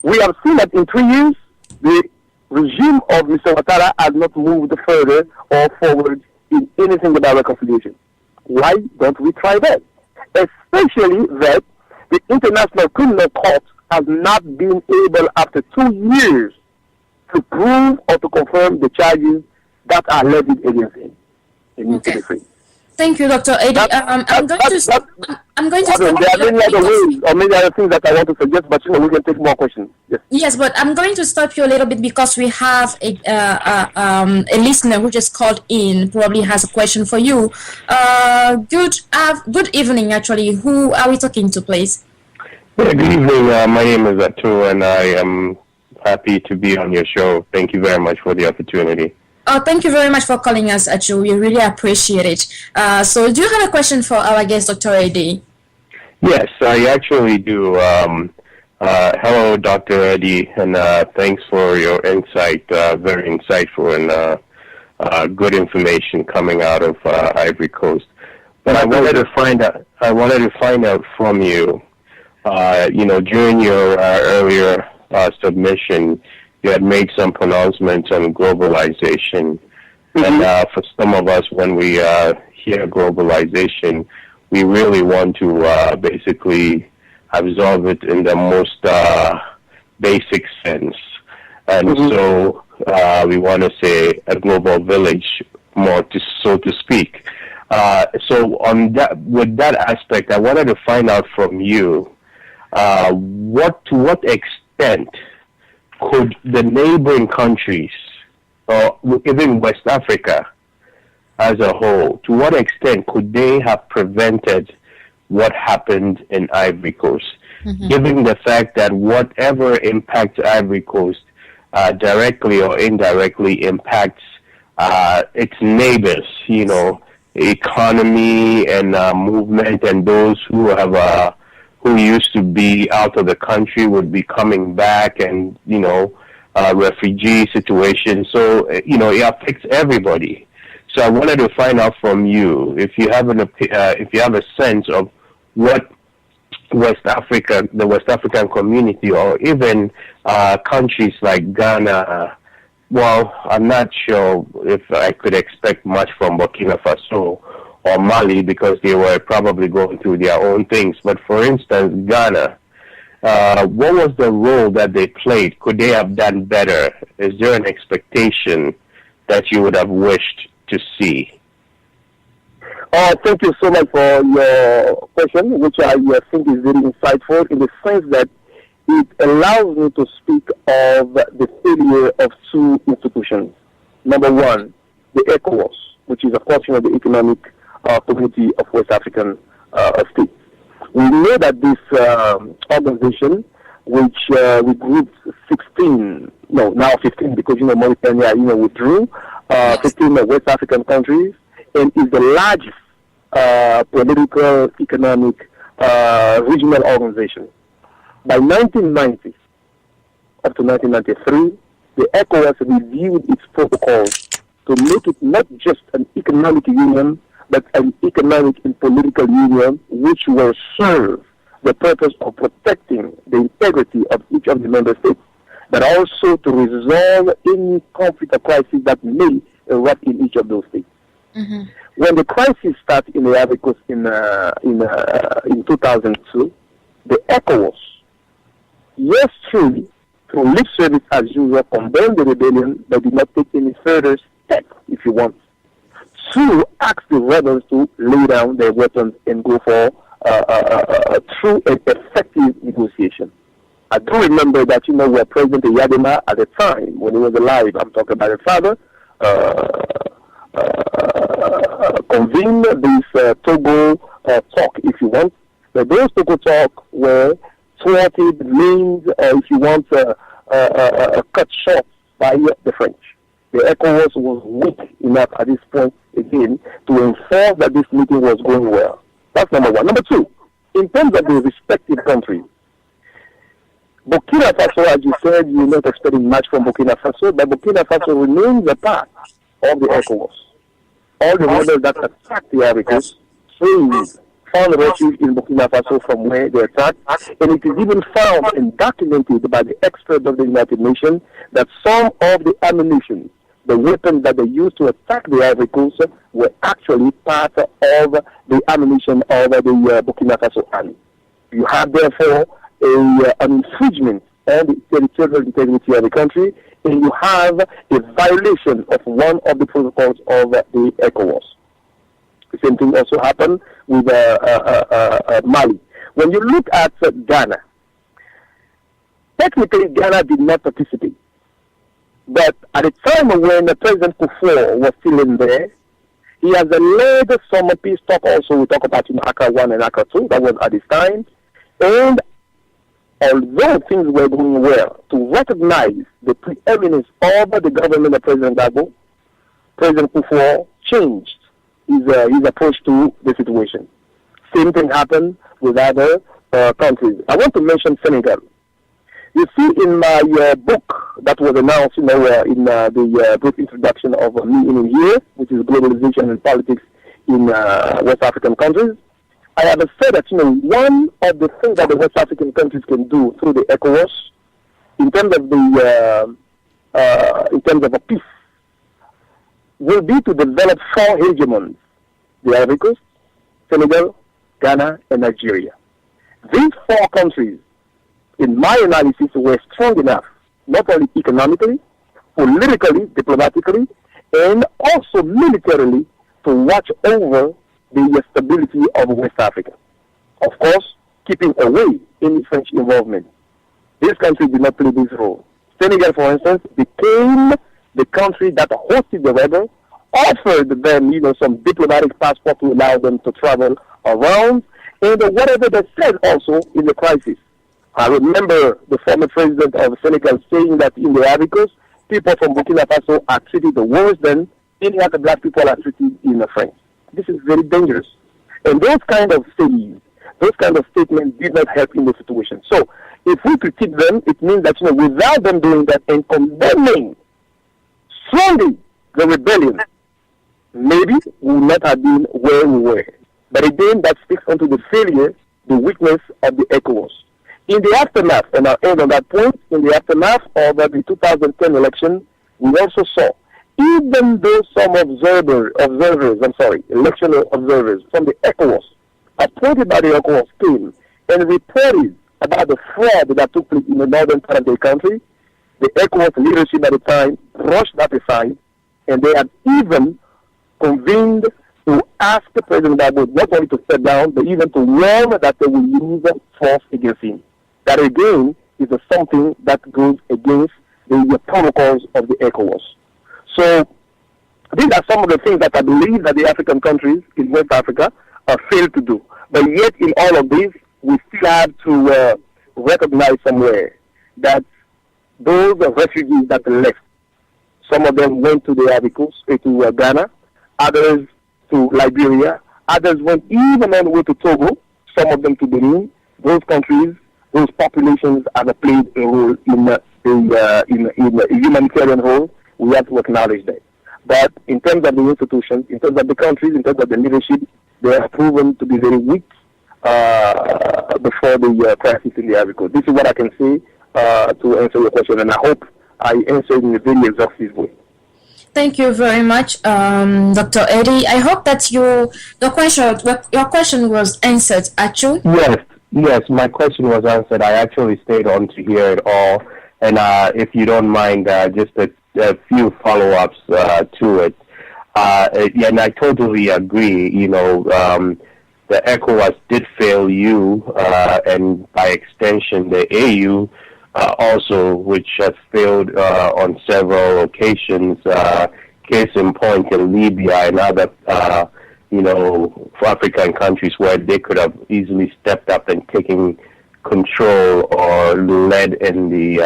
We have seen that in 3 years, the regime of Mr. Ouattara has not moved further or forward in anything about reconciliation. Why don't we try that? Especially that the International Criminal Court has not been able, after 2 years, to prove or to confirm the charges that are levied against him. It needs to be free. Thank you, Dr. Edi. I'm going to stop. There are many other ways or many other things that I want to suggest, but we can take more questions. Yes, but I'm going to stop you a little bit because we have a listener who just called in, probably has a question for you. Good evening, actually. Who are we talking to, please? Yeah, good evening. My name is Atu, and I am happy to be on your show. Thank you very much for the opportunity. Thank you very much for calling us, Achu. We really appreciate it. So do you have a question for our guest, Dr. Edi? Yes, I actually do. Hello, Dr. Edi, and thanks for your insight. Very insightful and good information coming out of Ivory Coast. But I wanted to find out from you. During your earlier submission, you had made some pronouncements on globalization. Mm-hmm. And for some of us, when we hear globalization, we really want to basically absorb it in the most basic sense. And mm-hmm. so we want to say a global village, so to speak. So on that, with that aspect, I wanted to find out from you, to what extent could the neighboring countries, or even West Africa as a whole, to what extent could they have prevented what happened in Ivory Coast, given the fact that whatever impacts Ivory Coast directly or indirectly impacts its neighbors, economy and movement, and those who have who used to be out of the country would be coming back, and refugee situation. So it affects everybody. So I wanted to find out from you if you have a sense of what the West African community, or even countries like Ghana. Well, I'm not sure if I could expect much from Burkina Faso or Mali, because they were probably going through their own things. But for instance, Ghana, what was the role that they played? Could they have done better? Is there an expectation that you would have wished to see? Thank you so much for your question, which I think is very insightful, in the sense that it allows me to speak of the failure of two institutions. Number one, the ECOWAS, which is, of course, the economic community of West African states. We know that this organization, which we grouped 15, now 15, because Mauritania withdrew, 15 West African countries, and is the largest political, economic, regional organization. By 1990 up to 1993, the ECOWAS reviewed its protocols to make it not just an economic union, but an economic and political union which will serve the purpose of protecting the integrity of each of the member states, but also to resolve any conflict or crisis that may erupt in each of those states. When the crisis started in the Ivory Coast in 2002, the ECOWAS, yes, truly, through lip service as usual, condemned the rebellion, but did not take any further steps, if you want, to ask the rebels to lay down their weapons and go for true and effective negotiation. I do remember that, where President Yadema at the time, when he was alive, I'm talking about his father, convened this Togo talk, if you want. But those Togo talk were thwarted, named, if you want, cut short by the French. The ECOWAS was weak enough at this point, again, to enforce that this meeting was going well. That's number one. Number two, in terms of the respective countries, Burkina Faso, as you said, you're not expecting much from Burkina Faso, but Burkina Faso remains a part of the ECOWAS. All the rebels that attacked the Ivory Coast found refuge in Burkina Faso from where they attacked, and it is even found and documented by the experts of the United Nations that some of the ammunition, the weapons that they used to attack the Ivory Coast, were actually part of the ammunition of the Burkina Faso army. You have, therefore, an infringement on the territorial integrity of the country, and you have a violation of one of the protocols of the ECOWAS. The same thing also happened with Mali. When you look at Ghana, technically Ghana did not participate. But at the time when President Kufuor was still in there, he has led some peace talk also. We talk about Accra 1 and Accra 2, that was at this time. And although things were going well, to recognize the preeminence of the government of President Gbagbo, President Kufuor changed his approach to the situation. Same thing happened with other countries. I want to mention Senegal. You see, in my book that was announced, in the brief introduction of me in here, which is Globalization and Politics in West African countries, I have said that one of the things that the West African countries can do through the ECOWAS, in terms of a peace, will be to develop 4 hegemons: the Ivory Coast, Senegal, Ghana, and Nigeria. These 4 countries, in my analysis, were strong enough, not only economically, politically, diplomatically, and also militarily, to watch over the stability of West Africa. Of course, keeping away any French involvement. This country did not play this role. Senegal, for instance, became the country that hosted the rebels, offered them, some diplomatic passport to allow them to travel around, and whatever they said also in the crisis. I remember the former president of Senegal saying that in the Ivory Coast, people from Burkina Faso are treated worse than any other black people are treated in France. This is very dangerous. And those kind of statements did not help in the situation. So, if we critique them, it means that, without them doing that and condemning strongly the rebellion, maybe we would not have been where we were. But again, that speaks onto the failure, the weakness of the ECOWAS. In the aftermath, and I'll end on that point, in the aftermath of the 2010 election, we also saw, even though some election observers from the ECOWAS, appointed by the ECOWAS, came and reported about the fraud that took place in the northern part of the country, the ECOWAS leadership at the time brushed that aside, and they had even convened to ask President Gbagbo not only to step down, but even to warn that they will use force against him. That again is something that goes against the protocols of the ECOWAS. So these are some of the things that I believe that the African countries in West Africa failed to do. But yet in all of this, we still have to recognize somewhere that those refugees that left, some of them went to the Ivory Coast, to Ghana, others to Liberia, others went even on the way to Togo, some of them to Benin. Those countries, those populations have played a role in the humanitarian role. We have to acknowledge that. But in terms of the institutions, in terms of the countries, in terms of the leadership, they have proven to be very weak before the crisis in the Ivory Coast. This is what I can say to answer your question, and I hope I answered in a very exhaustive way. Thank you very much, Dr. Edi. I hope that your question was answered, actually. Yes, my question was answered. I actually stayed on to hear it all, and if you don't mind, just a few follow-ups to it. And I totally agree. The ECOWAS did fail you, and by extension, the AU also, which has failed on several occasions. Case in point in Libya and other, African countries where they could have easily stepped up and taken control or led in the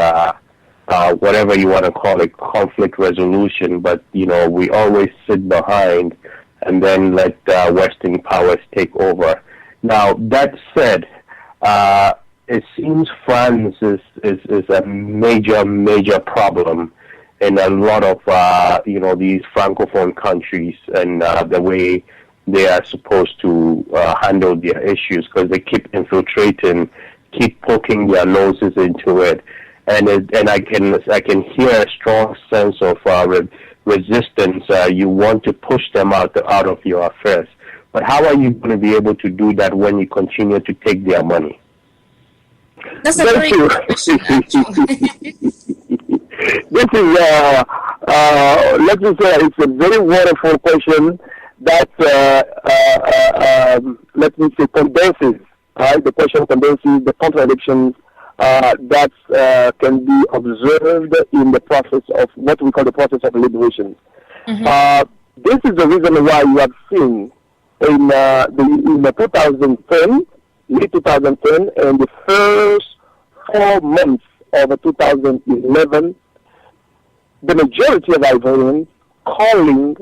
whatever you want to call it, conflict resolution. But we always sit behind and then let Western powers take over. Now, that said, it seems France is a major problem in a lot of these francophone countries, and the way they are supposed to handle their issues, because they keep infiltrating, keep poking their noses into it, and I can hear a strong sense of resistance. You want to push them out of your affairs, but how are you going to be able to do that when you continue to take their money? That's a very good question. This is, let me say, it's a very wonderful question that, let me say, condenses, the question condenses the contradictions that can be observed in the process of what we call the process of liberation. Mm-hmm. This is the reason why you have seen in the 2010, late 2010, and the first 4 months of 2011, the majority of Ivorians calling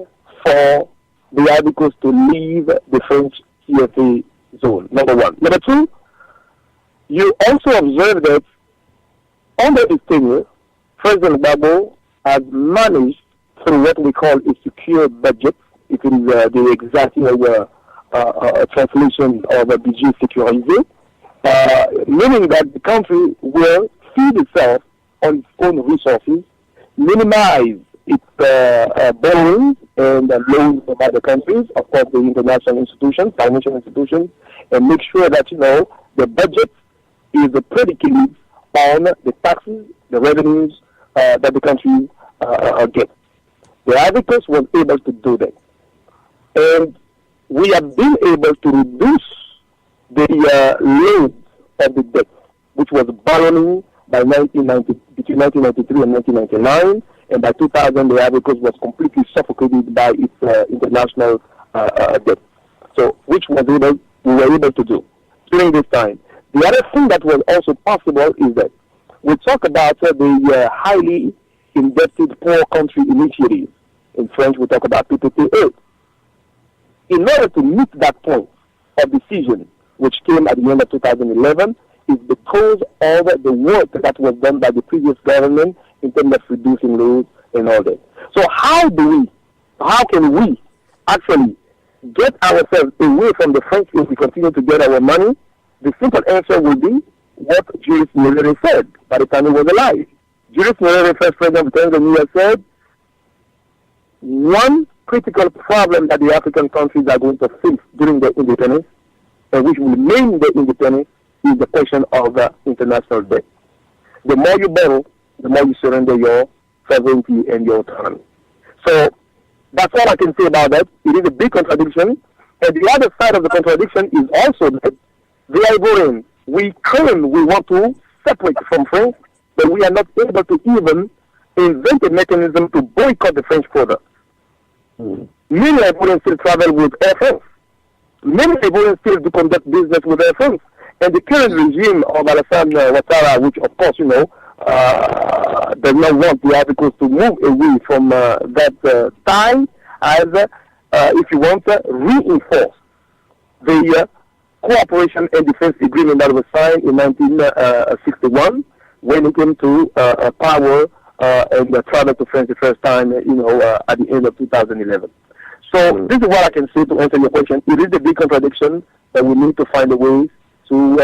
for the Ivory Coast to leave the French CFA zone, number one. Number two, you also observe that under his tenure, President Gbagbo has managed, through what we call a secure budget, it is the exact translation of a budget sécurisé, meaning that the country will feed itself on its own resources, minimize its borrowings and loans from other countries, of course the international institutions, financial institutions, and make sure that, the budget is predicated on the taxes, the revenues that the country gets. The Ivory Coast was able to do that. And we have been able to reduce the load of the debt, which was borrowing by between 1993 and 1999, and by 2000 the Ivory Coast was completely suffocated by its international debt. So, which we were able to do during this time. The other thing that was also possible is that we talk about the highly indebted poor country initiative. In French, we talk about PPPA. In order to meet that point of decision, which came at the end of 2011, is because of the work that was done by the previous government in terms of reducing loans and all that. So how can we actually get ourselves away from the French if we continue to get our money? The simple answer will be what Julius Nyerere said by the time he was alive. Julius Nyerere, first president of Tanzania, said, one critical problem that the African countries are going to face during their independence, and which will maintain their independence, is the question of international debt. The more you borrow, the more you surrender your sovereignty and your autonomy. So that's all I can say about that. It is a big contradiction. And the other side of the contradiction is also that the Ivorians, we claim we want to separate from France, but we are not able to even invent a mechanism to boycott the French product. Many Ivorians still travel with Air France. Many Ivorians still do conduct business with Air France. And the current regime of Alassane Ouattara, which of course, does not want the Ivory Coast to move away from that tie, has, if you want, reinforced the cooperation and defense agreement that was signed in 1961 when it came to power and travel to France the first time, at the end of 2011. So this is what I can say to answer your question. It is a big contradiction that we need to find a way to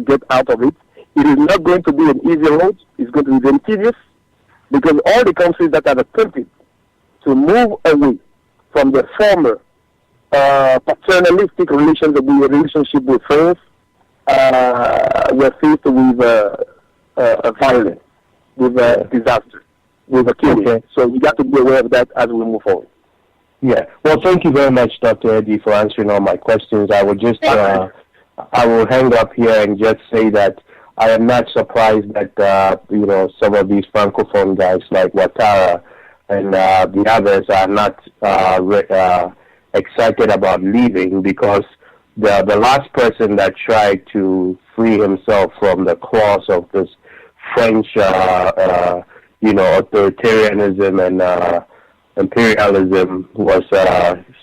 get out of it. It is not going to be an easy road. It's going to be very tedious because all the countries that have attempted to move away from the former paternalistic relationship with France were faced with violence, with disaster, with a killing. Okay. So we got to be aware of that as we move forward. Yeah. Well, thank you very much, Dr. Edi, for answering all my questions. I will just, I will hang up here and just say that I am not surprised that, some of these Francophone guys like Ouattara and the others are not excited about leaving, because the last person that tried to free himself from the claws of this French, authoritarianism and imperialism was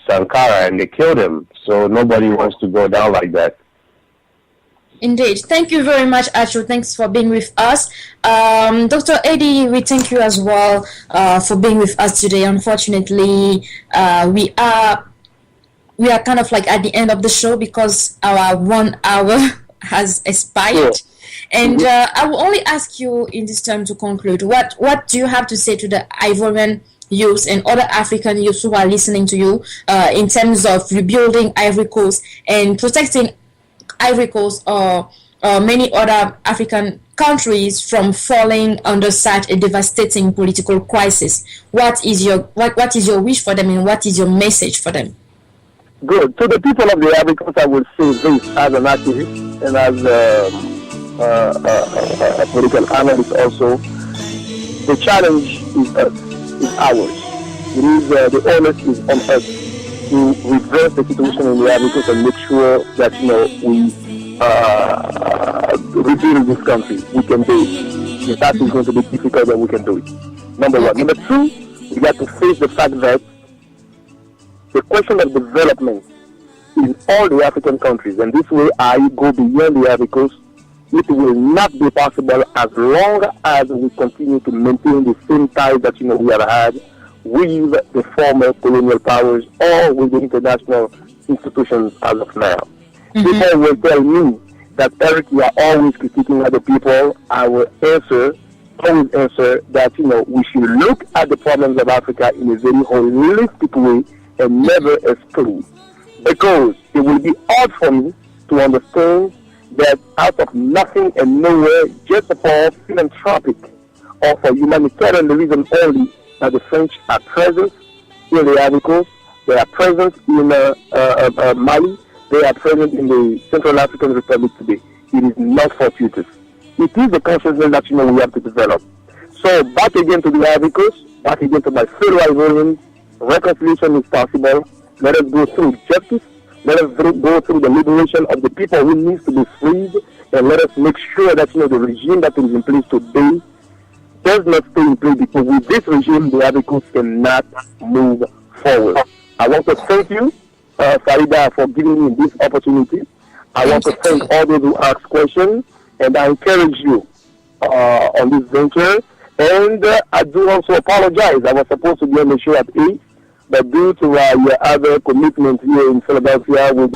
Sankara, and they killed him. So nobody wants to go down like that. Indeed. Thank you very much, Acho. Thanks for being with us. Dr. Edi, we thank you as well for being with us today. Unfortunately, we are kind of like at the end of the show because our 1 hour has expired. Sure. And I will only ask you in this term to conclude. What do you have to say to the Ivorian youth and other African youth who are listening to you in terms of rebuilding Ivory Coast and protecting Ivory Coast or many other African countries from falling under such a devastating political crisis? What is your wish for them, and what is your message for them? Good. To the people of the Ivory Coast, I will say this as an activist and as a political analyst also. The challenge is ours. It is the onus is on us to reverse the situation in the Ivory Coast and make sure that we rebuild this country. We can do it. If that is going to be difficult, then we can do it. Number one. Number two, we got to face the fact that the question of development in all the African countries, and this way I go beyond the Ivory Coast, it will not be possible as long as we continue to maintain the same ties that we have had with the former colonial powers or with the international institutions as of now. Mm-hmm. People will tell me that, Eric, you are always critiquing other people. I will always answer that we should look at the problems of Africa in a very holistic way and never exclude, because it will be hard for me to understand that out of nothing and nowhere, just for philanthropic or for humanitarian reason only, that the French are present in the Ivory Coast, They are present in Mali. They are present in the Central African Republic today. It is not fortuitous. It is the consciousness that we have to develop. So back again to the Ivory Coast, back again to my fellow Ivorians, reconciliation is possible. Let us go through justice. Let us go through the liberation of the people who needs to be freed, and let us make sure that the regime that is in place today does not stay in place, because with this regime, the Ivory Coast cannot move forward. I want to thank you, Farida, for giving me this opportunity. I want to thank all those who asked questions, and I encourage you on this venture. And I do also apologize. I was supposed to be on the show at 8, but due to your other commitment here in Philadelphia with